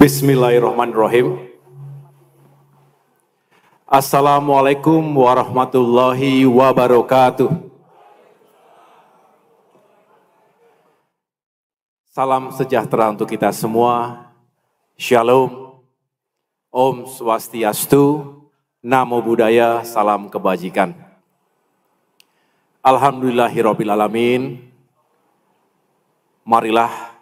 Bismillahirrahmanirrahim. Assalamualaikum warahmatullahi wabarakatuh. Salam sejahtera untuk kita semua. Shalom. Om Swastiastu. Namo Buddhaya. Salam kebajikan. Alhamdulillahirrabbilalamin. Marilah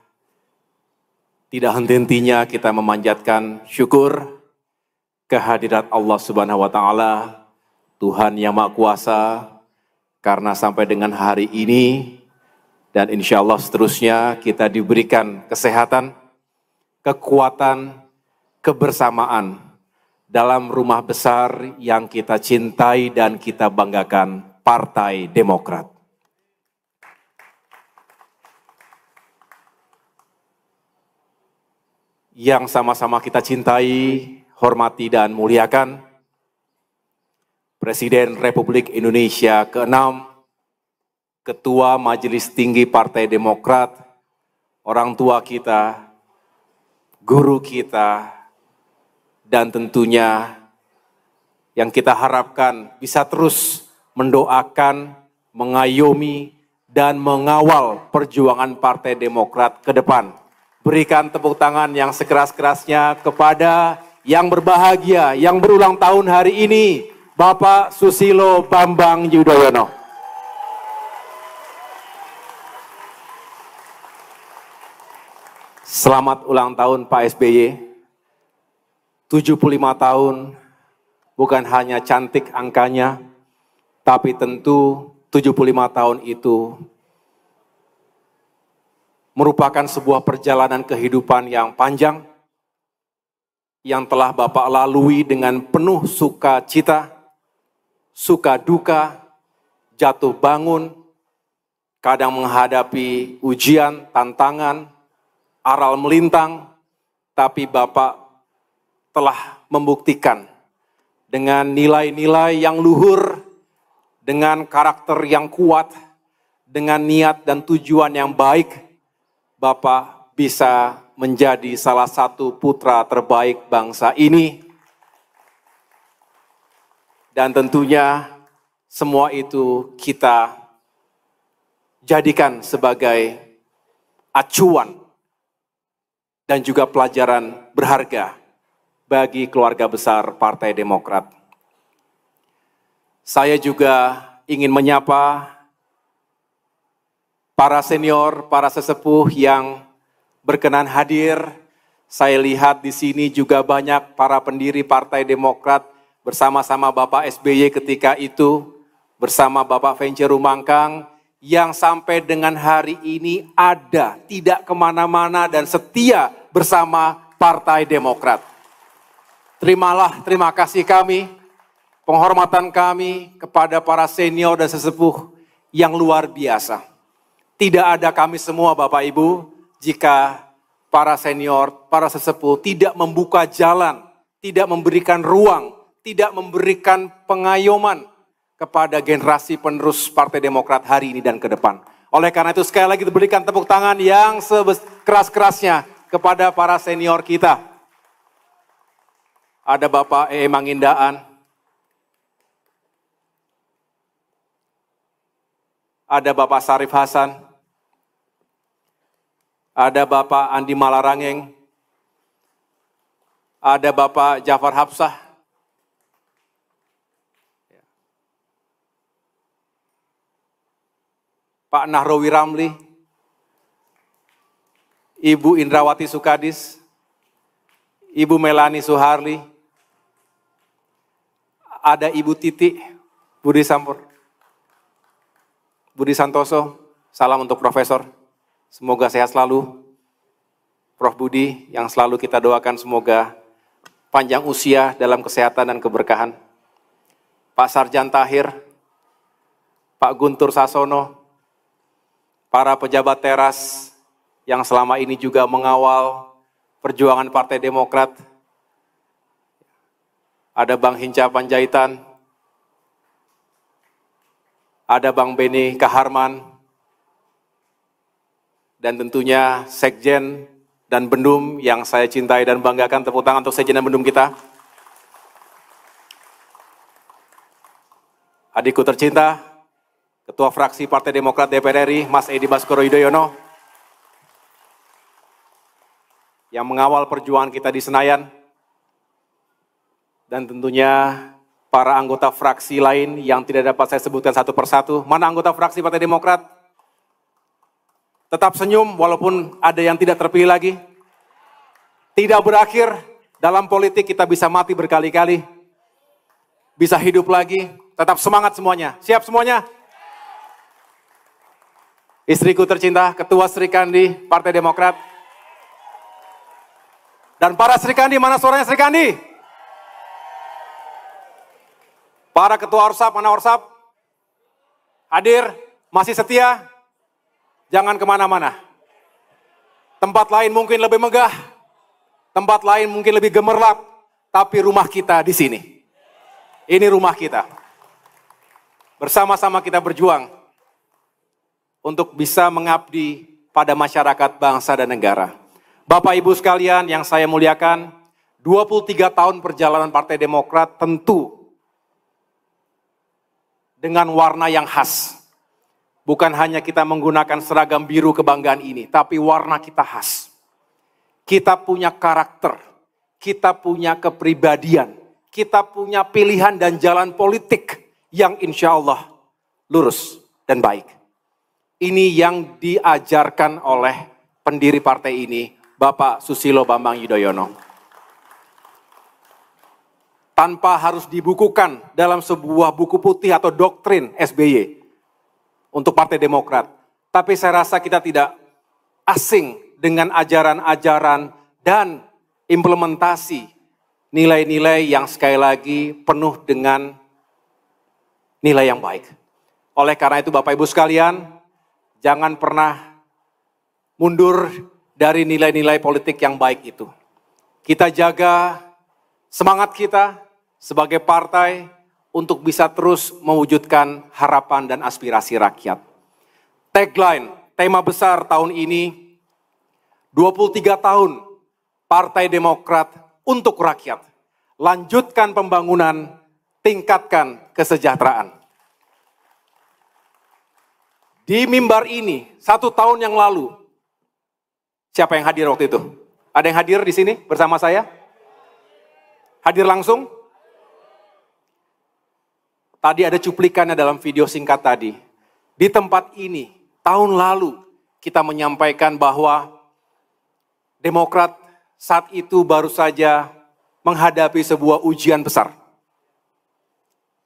tidak henti-hentinya kita memanjatkan syukur kehadirat Allah Subhanahu wa Ta'ala, Tuhan yang Maha Kuasa, karena sampai dengan hari ini dan insya Allah seterusnya kita diberikan kesehatan, kekuatan, kebersamaan dalam rumah besar yang kita cintai dan kita banggakan, Partai Demokrat. Yang sama-sama kita cintai, hormati dan muliakan Presiden Republik Indonesia ke-6, Ketua Majelis Tinggi Partai Demokrat, orang tua kita, guru kita, dan tentunya yang kita harapkan bisa terus mendoakan, mengayomi, dan mengawal perjuangan Partai Demokrat ke depan. Berikan tepuk tangan yang sekeras-kerasnya kepada yang berbahagia, yang berulang tahun hari ini, Bapak Susilo Bambang Yudhoyono. Selamat ulang tahun Pak SBY. 75 tahun, bukan hanya cantik angkanya, tapi tentu 75 tahun itu merupakan sebuah perjalanan kehidupan yang panjang, yang telah Bapak lalui dengan penuh sukacita, suka duka, jatuh bangun, kadang menghadapi ujian, tantangan, aral melintang, tapi Bapak telah membuktikan dengan nilai-nilai yang luhur, dengan karakter yang kuat, dengan niat dan tujuan yang baik, Bapak bisa menjadi salah satu putra terbaik bangsa ini. Dan tentunya semua itu kita jadikan sebagai acuan dan juga pelajaran berharga bagi keluarga besar Partai Demokrat. Saya juga ingin menyapa para senior, para sesepuh yang berkenan hadir. Saya lihat di sini juga banyak para pendiri Partai Demokrat bersama-sama Bapak SBY ketika itu, bersama Bapak Venture Rumangkang, yang sampai dengan hari ini ada, tidak kemana-mana dan setia bersama Partai Demokrat. Terimalah terima kasih kami, penghormatan kami kepada para senior dan sesepuh yang luar biasa. Tidak ada kami semua Bapak Ibu jika para senior, para sesepuh tidak membuka jalan, tidak memberikan ruang, tidak memberikan pengayoman kepada generasi penerus Partai Demokrat hari ini dan ke depan. Oleh karena itu sekali lagi diberikan tepuk tangan yang sekeras-kerasnya kepada para senior kita. Ada Bapak Mangindaan, ada Bapak Sarif Hasan, ada Bapak Andi Malarangeng, ada Bapak Jafar Hapsah, Pak Nahrawi Ramli, Ibu Indrawati Sukadis, Ibu Melani Suharli, ada Ibu Titi Budi Santoso, salam untuk Profesor. Semoga sehat selalu, Prof. Budi, yang selalu kita doakan semoga panjang usia dalam kesehatan dan keberkahan. Pak Sarjan Tahir, Pak Guntur Sasono, para pejabat teras yang selama ini juga mengawal perjuangan Partai Demokrat. Ada Bang Hinca Panjaitan, ada Bang Beni Kaharman, dan tentunya Sekjen dan Bendum yang saya cintai dan banggakan. Tepuk tangan untuk Sekjen dan Bendum kita. Adikku tercinta, Ketua Fraksi Partai Demokrat DPR RI, Mas Edi Baskoro Yudhoyono, yang mengawal perjuangan kita di Senayan, dan tentunya para anggota fraksi lain yang tidak dapat saya sebutkan satu persatu. Mana anggota fraksi Partai Demokrat? Tetap senyum walaupun ada yang tidak terpilih lagi. Tidak berakhir, dalam politik kita bisa mati berkali-kali, bisa hidup lagi, tetap semangat semuanya. Siap semuanya? Istriku tercinta, Ketua Sri Kandi Partai Demokrat. Dan para Sri Kandi, mana suaranya Sri Kandi? Para Ketua Orsap, mana Orsap? Hadir, masih setia? Jangan kemana-mana. Tempat lain mungkin lebih megah, tempat lain mungkin lebih gemerlap, tapi rumah kita di sini. Ini rumah kita. Bersama-sama kita berjuang untuk bisa mengabdi pada masyarakat, bangsa, dan negara. Bapak Ibu sekalian yang saya muliakan, 23 tahun perjalanan Partai Demokrat tentu dengan warna yang khas. Bukan hanya kita menggunakan seragam biru kebanggaan ini, tapi warna kita khas. Kita punya karakter, kita punya kepribadian, kita punya pilihan dan jalan politik yang insya Allah lurus dan baik. Ini yang diajarkan oleh pendiri partai ini, Bapak Susilo Bambang Yudhoyono. Tanpa harus dibukukan dalam sebuah buku putih atau doktrin SBY untuk Partai Demokrat. Tapi saya rasa kita tidak asing dengan ajaran-ajaran dan implementasi nilai-nilai yang sekali lagi penuh dengan nilai yang baik. Oleh karena itu Bapak Ibu sekalian, jangan pernah mundur dari nilai-nilai politik yang baik itu. Kita jaga semangat kita sebagai partai untuk bisa terus mewujudkan harapan dan aspirasi rakyat. Tagline, tema besar tahun ini, 23 tahun Partai Demokrat untuk rakyat. Lanjutkan pembangunan, tingkatkan kesejahteraan. Di mimbar ini, 1 tahun yang lalu, siapa yang hadir waktu itu? Ada yang hadir di sini bersama saya? Hadir langsung? Tadi ada cuplikannya dalam video singkat tadi. Di tempat ini, tahun lalu kita menyampaikan bahwa Demokrat saat itu baru saja menghadapi sebuah ujian besar.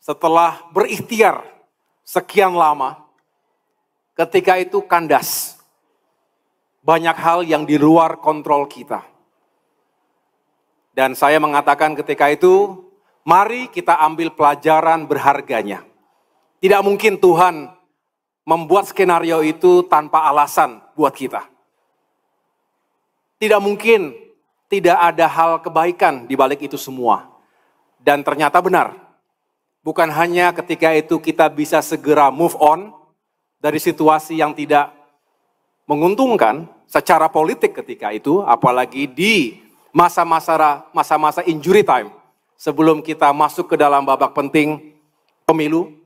Setelah berikhtiar sekian lama, ketika itu kandas. Banyak hal yang di luar kontrol kita. Dan saya mengatakan ketika itu, mari kita ambil pelajaran berharganya. Tidak mungkin Tuhan membuat skenario itu tanpa alasan buat kita. Tidak mungkin tidak ada hal kebaikan di balik itu semua. Dan ternyata benar. Bukan hanya ketika itu kita bisa segera move on dari situasi yang tidak menguntungkan secara politik ketika itu, apalagi di masa-masa injury time. Sebelum kita masuk ke dalam babak penting pemilu.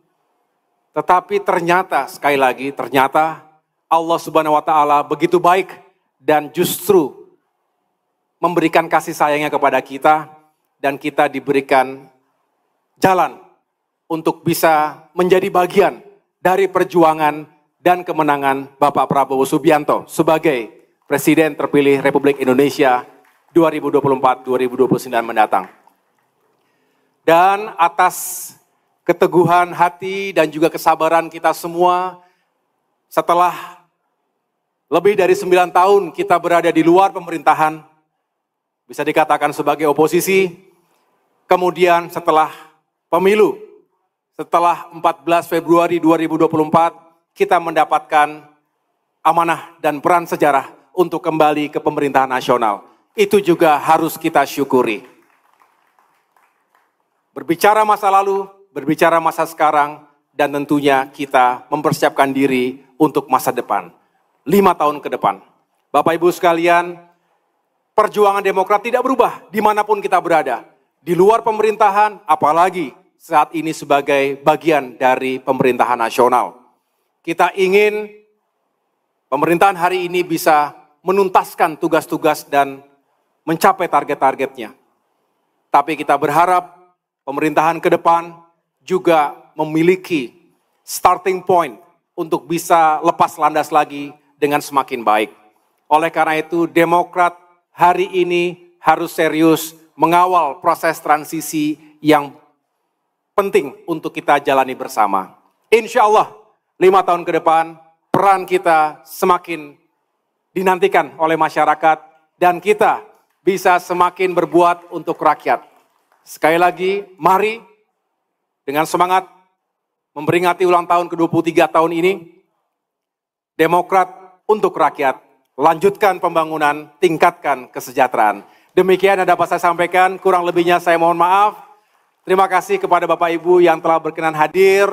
Tetapi ternyata, sekali lagi, ternyata Allah Subhanahu wa Ta'ala begitu baik dan justru memberikan kasih sayangnya kepada kita dan kita diberikan jalan untuk bisa menjadi bagian dari perjuangan dan kemenangan Bapak Prabowo Subianto sebagai Presiden terpilih Republik Indonesia 2024-2029 mendatang. Dan atas keteguhan hati dan juga kesabaran kita semua, setelah lebih dari 9 tahun kita berada di luar pemerintahan, bisa dikatakan sebagai oposisi, kemudian setelah pemilu, setelah 14 Februari 2024, kita mendapatkan amanah dan peran sejarah untuk kembali ke pemerintahan nasional. Itu juga harus kita syukuri. Berbicara masa lalu, berbicara masa sekarang, dan tentunya kita mempersiapkan diri untuk masa depan. 5 tahun ke depan. Bapak Ibu sekalian, perjuangan Demokrat tidak berubah dimanapun kita berada. Di luar pemerintahan, apalagi saat ini sebagai bagian dari pemerintahan nasional. Kita ingin pemerintahan hari ini bisa menuntaskan tugas-tugas dan mencapai target-targetnya. Tapi kita berharap pemerintahan ke depan juga memiliki starting point untuk bisa lepas landas lagi dengan semakin baik. Oleh karena itu, Demokrat hari ini harus serius mengawal proses transisi yang penting untuk kita jalani bersama. Insya Allah, 5 tahun ke depan, peran kita semakin dinantikan oleh masyarakat dan kita bisa semakin berbuat untuk rakyat. Sekali lagi, mari dengan semangat memperingati ulang tahun ke-23 tahun ini, Demokrat untuk rakyat, lanjutkan pembangunan, tingkatkan kesejahteraan. Demikian yang dapat saya sampaikan, kurang lebihnya saya mohon maaf. Terima kasih kepada Bapak Ibu yang telah berkenan hadir.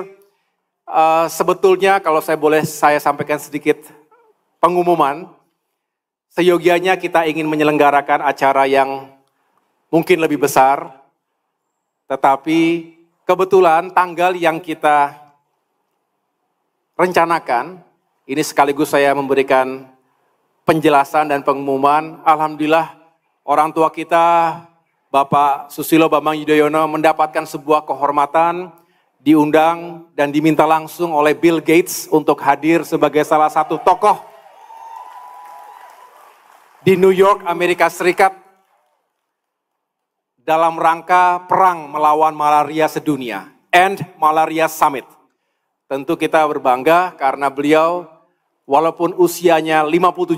Sebetulnya kalau saya sampaikan sedikit pengumuman, seyogianya kita ingin menyelenggarakan acara yang mungkin lebih besar, tetapi kebetulan tanggal yang kita rencanakan, ini sekaligus saya memberikan penjelasan dan pengumuman. Alhamdulillah orang tua kita, Bapak Susilo Bambang Yudhoyono mendapatkan sebuah kehormatan, diundang dan diminta langsung oleh Bill Gates untuk hadir sebagai salah satu tokoh di New York, Amerika Serikat dalam rangka perang melawan malaria sedunia, End Malaria Summit. Tentu kita berbangga karena beliau walaupun usianya 57,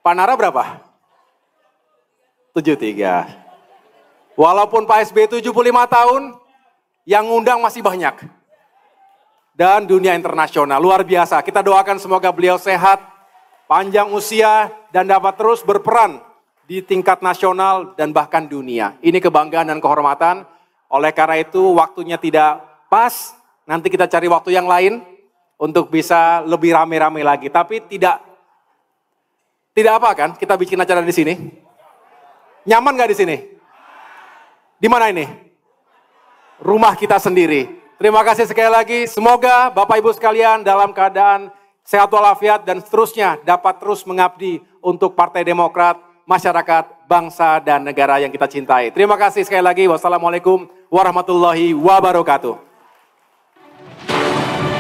Pak Nara berapa? 73. Walaupun Pak SBY 75 tahun, yang ngundang masih banyak. Dan dunia internasional, luar biasa. Kita doakan semoga beliau sehat, panjang usia, dan dapat terus berperan di tingkat nasional dan bahkan dunia. Ini kebanggaan dan kehormatan. Oleh karena itu, waktunya tidak pas, nanti kita cari waktu yang lain untuk bisa lebih rame-rame lagi. Tapi tidak apa kan, kita bikin acara di sini. Nyaman gak di sini? Di mana ini? Rumah kita sendiri. Terima kasih sekali lagi. Semoga Bapak Ibu sekalian dalam keadaan sehat walafiat dan seterusnya dapat terus mengabdi untuk Partai Demokrat, masyarakat, bangsa, dan negara yang kita cintai. Terima kasih sekali lagi. Wassalamualaikum warahmatullahi wabarakatuh.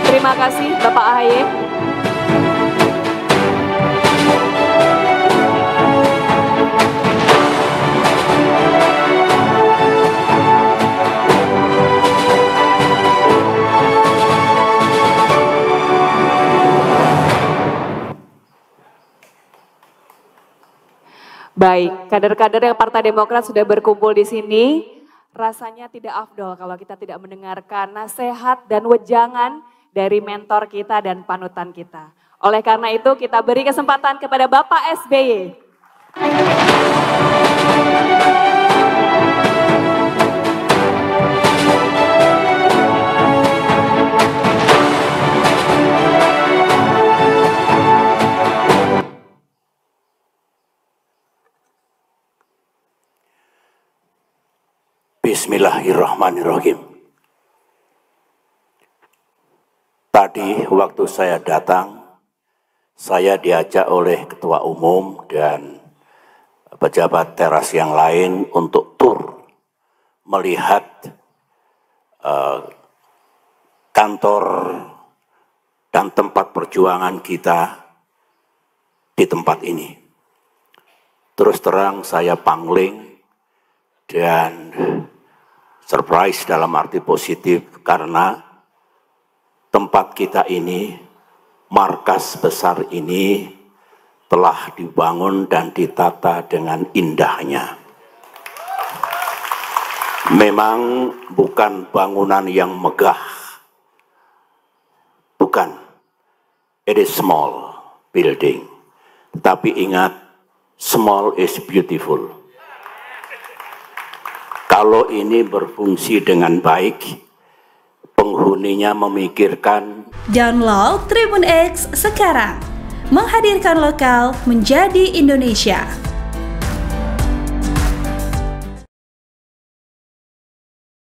Terima kasih Bapak AHY. Baik, kader-kader yang Partai Demokrat sudah berkumpul di sini. Rasanya tidak afdol kalau kita tidak mendengarkan nasihat dan wejangan dari mentor kita dan panutan kita. Oleh karena itu kita beri kesempatan kepada Bapak SBY. Bismillahirrahmanirrahim. Tadi waktu saya datang, saya diajak oleh Ketua Umum dan pejabat teras yang lain untuk tur melihat kantor dan tempat perjuangan kita di tempat ini. Terus terang saya pangling dan surprise dalam arti positif karena tempat kita ini, markas besar ini telah dibangun dan ditata dengan indahnya. Memang bukan bangunan yang megah, bukan. It is small building, tapi ingat, small is beautiful. Kalau ini berfungsi dengan baik, penghuninya memikirkan. Download Tribun X sekarang, menghadirkan lokal menjadi Indonesia.